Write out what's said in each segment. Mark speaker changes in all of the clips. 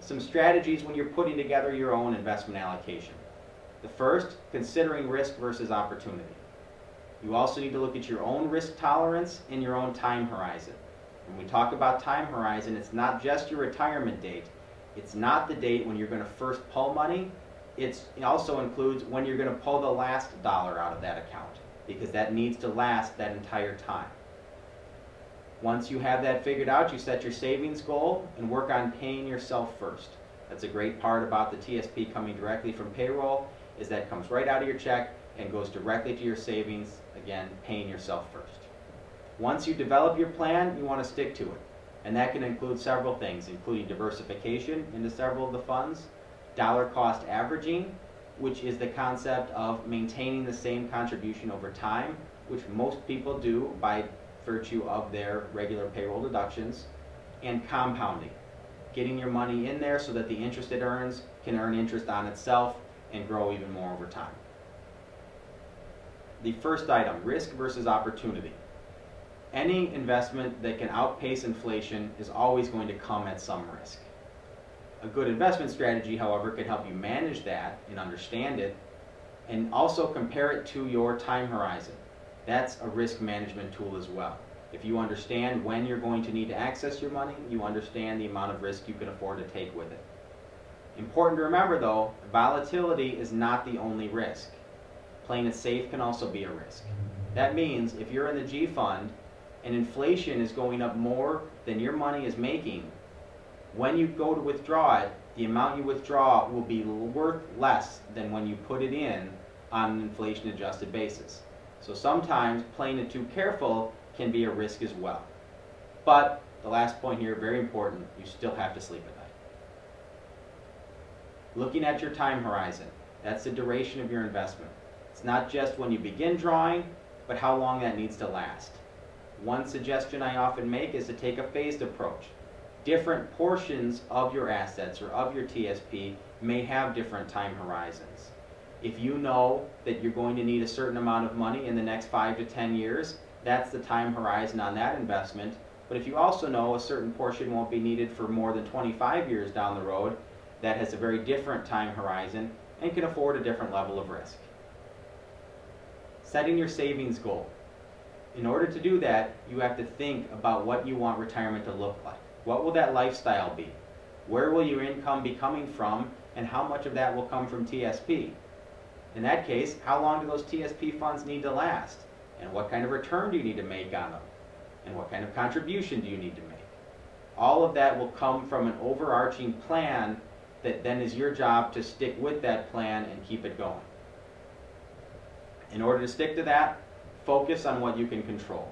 Speaker 1: some strategies when you're putting together your own investment allocation. The first, considering risk versus opportunity. You also need to look at your own risk tolerance and your own time horizon. When we talk about time horizon, it's not just your retirement date. It's not the date when you're going to first pull money. It also includes when you're going to pull the last dollar out of that account, because that needs to last that entire time. Once you have that figured out, you set your savings goal and work on paying yourself first. That's a great part about the TSP coming directly from payroll, is that comes right out of your check and goes directly to your savings, again, paying yourself first. Once you develop your plan, you want to stick to it. And that can include several things, including diversification into several of the funds, dollar cost averaging, which is the concept of maintaining the same contribution over time, which most people do by virtue of their regular payroll deductions, and compounding, getting your money in there so that the interest it earns can earn interest on itself and grow even more over time. The first item, risk versus opportunity. Any investment that can outpace inflation is always going to come at some risk. A good investment strategy, however, can help you manage that and understand it, and also compare it to your time horizon. That's a risk management tool as well. If you understand when you're going to need to access your money, you understand the amount of risk you can afford to take with it. Important to remember though, volatility is not the only risk. Playing it safe can also be a risk. That means if you're in the G fund and inflation is going up more than your money is making, when you go to withdraw it, the amount you withdraw will be worth less than when you put it in on an inflation adjusted basis. So sometimes playing it too careful can be a risk as well. But the last point here, very important, you still have to sleep at night. Looking at your time horizon, that's the duration of your investment. It's not just when you begin drawing, but how long that needs to last. One suggestion I often make is to take a phased approach. Different portions of your assets or of your TSP may have different time horizons. If you know that you're going to need a certain amount of money in the next 5 to 10 years, that's the time horizon on that investment. But if you also know a certain portion won't be needed for more than 25 years down the road, that has a very different time horizon and can afford a different level of risk. Setting your savings goal. In order to do that, you have to think about what you want retirement to look like. What will that lifestyle be? Where will your income be coming from, and how much of that will come from TSP? In that case, how long do those TSP funds need to last? And what kind of return do you need to make on them? And what kind of contribution do you need to make? All of that will come from an overarching plan that then is your job to stick with that plan and keep it going. In order to stick to that, focus on what you can control.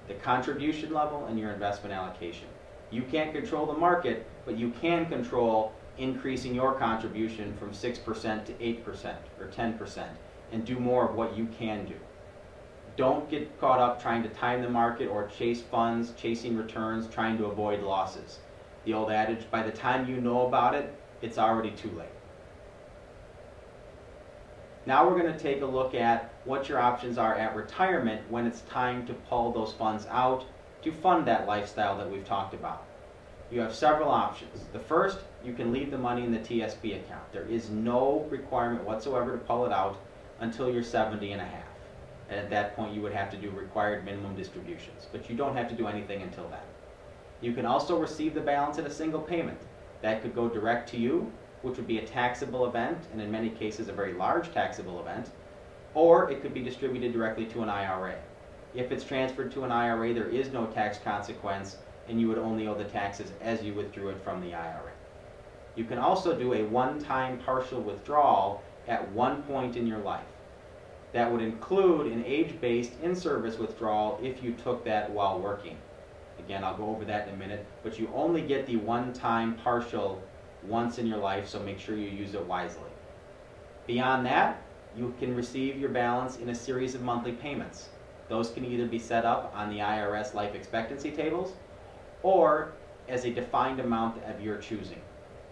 Speaker 1: The contribution level and your investment allocation. You can't control the market, but you can control increasing your contribution from 6% to 8% or 10% and do more of what you can do. Don't get caught up trying to time the market or chase funds, chasing returns, trying to avoid losses. The old adage, by the time you know about it, it's already too late. Now we're going to take a look at what your options are at retirement when it's time to pull those funds out to fund that lifestyle that we've talked about. You have several options. The first, you can leave the money in the TSP account. There is no requirement whatsoever to pull it out until you're 70 and a half. And at that point you would have to do required minimum distributions, but you don't have to do anything until then. You can also receive the balance in a single payment. That could go direct to you, which would be a taxable event, and in many cases a very large taxable event, or it could be distributed directly to an IRA. If it's transferred to an IRA, there is no tax consequence, and you would only owe the taxes as you withdrew it from the IRA. You can also do a one-time partial withdrawal at one point in your life. That would include an age-based in-service withdrawal if you took that while working. Again, I'll go over that in a minute, but you only get the one-time partial once in your life, so make sure you use it wisely. Beyond that, you can receive your balance in a series of monthly payments. Those can either be set up on the IRS life expectancy tables or as a defined amount of your choosing.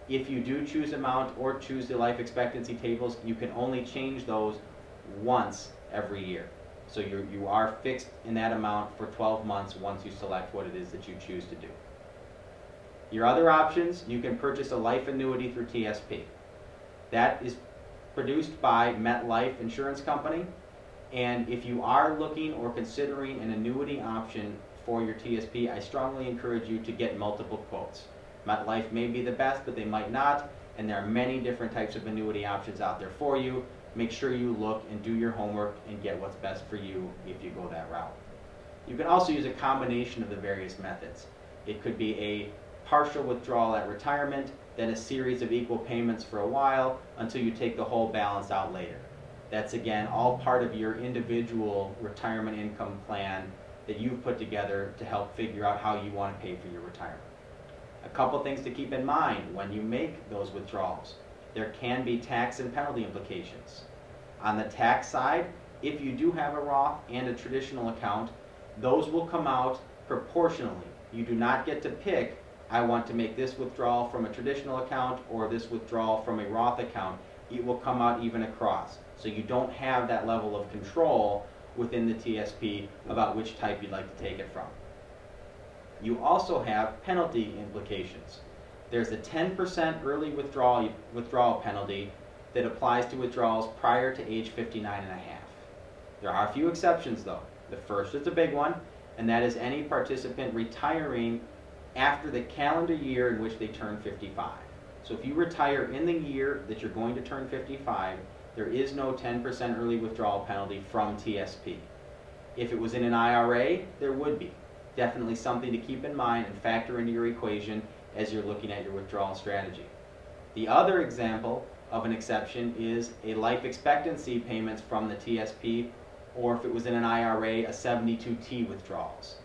Speaker 1: If you do choose amount or choose the life expectancy tables, you can only change those once every year. So you are fixed in that amount for 12 months once you select what it is that you choose to do. Your other options, you can purchase a life annuity through TSP. That is produced by MetLife Insurance Company, and if you are looking or considering an annuity option for your TSP, I strongly encourage you to get multiple quotes. MetLife may be the best, but they might not, and there are many different types of annuity options out there for you. Make sure you look and do your homework and get what's best for you if you go that route. You can also use a combination of the various methods. It could be a partial withdrawal at retirement, then a series of equal payments for a while until you take the whole balance out later. That's again all part of your individual retirement income plan that you've put together to help figure out how you want to pay for your retirement. A couple things to keep in mind when you make those withdrawals. There can be tax and penalty implications. On the tax side, if you do have a Roth and a traditional account, those will come out proportionally. You do not get to pick, I want to make this withdrawal from a traditional account or this withdrawal from a Roth account. It will come out even across. So you don't have that level of control within the TSP about which type you'd like to take it from. You also have penalty implications. There's a 10% early withdrawal penalty that applies to withdrawals prior to age 59 and a half. There are a few exceptions though. The first is a big one, and that is any participant retiring after the calendar year in which they turn 55. So if you retire in the year that you're going to turn 55, there is no 10% early withdrawal penalty from TSP. If it was in an IRA, there would be. Definitely something to keep in mind and factor into your equation as you're looking at your withdrawal strategy. The other example of an exception is a life expectancy payments from the TSP, or if it was in an IRA, a 72T withdrawals.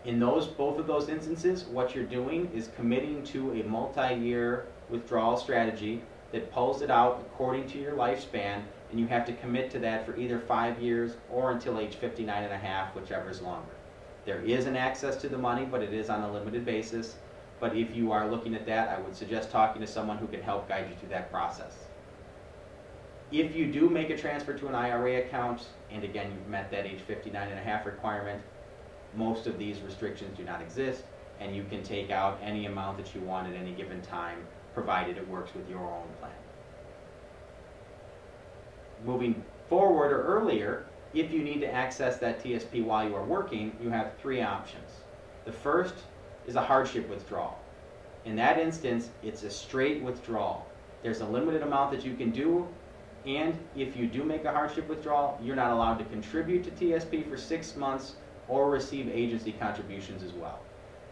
Speaker 1: In both of those instances, what you're doing is committing to a multi-year withdrawal strategy that pulls it out according to your lifespan, and you have to commit to that for either 5 years or until age 59 and a half, whichever is longer. There is an access to the money, but it is on a limited basis. But if you are looking at that, I would suggest talking to someone who can help guide you through that process. If you do make a transfer to an IRA account, and again you've met that age 59 and a half requirement, most of these restrictions do not exist, and you can take out any amount that you want at any given time, provided it works with your own plan. Moving forward or earlier, if you need to access that TSP while you are working, you have 3 options. The first is a hardship withdrawal. In that instance, it's a straight withdrawal. There's a limited amount that you can do, and if you do make a hardship withdrawal, you're not allowed to contribute to TSP for 6 months or receive agency contributions as well.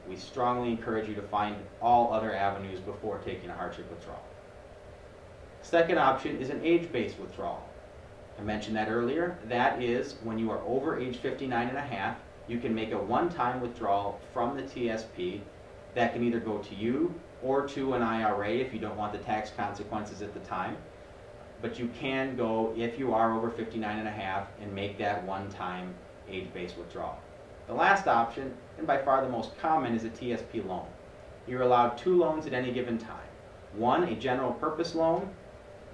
Speaker 1: We strongly encourage you to find all other avenues before taking a hardship withdrawal. Second option is an age-based withdrawal. I mentioned that earlier. That is when you are over age 59 and a half, you can make a one-time withdrawal from the TSP that can either go to you or to an IRA if you don't want the tax consequences at the time. But you can go, if you are over 59 and a half, and make that one-time age-based withdrawal. The last option, and by far the most common, is a TSP loan. You're allowed 2 loans at any given time. One, a general purpose loan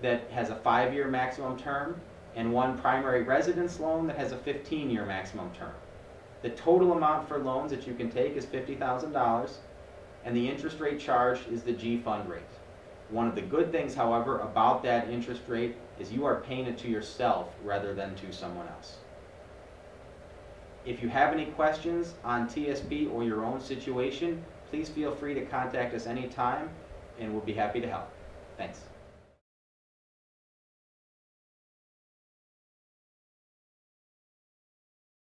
Speaker 1: that has a 5-year maximum term, and one primary residence loan that has a 15-year maximum term. The total amount for loans that you can take is $50,000, and the interest rate charged is the G fund rate. One of the good things, however, about that interest rate is you are paying it to yourself rather than to someone else. If you have any questions on TSP or your own situation, please feel free to contact us anytime, and we'll be happy to help. Thanks.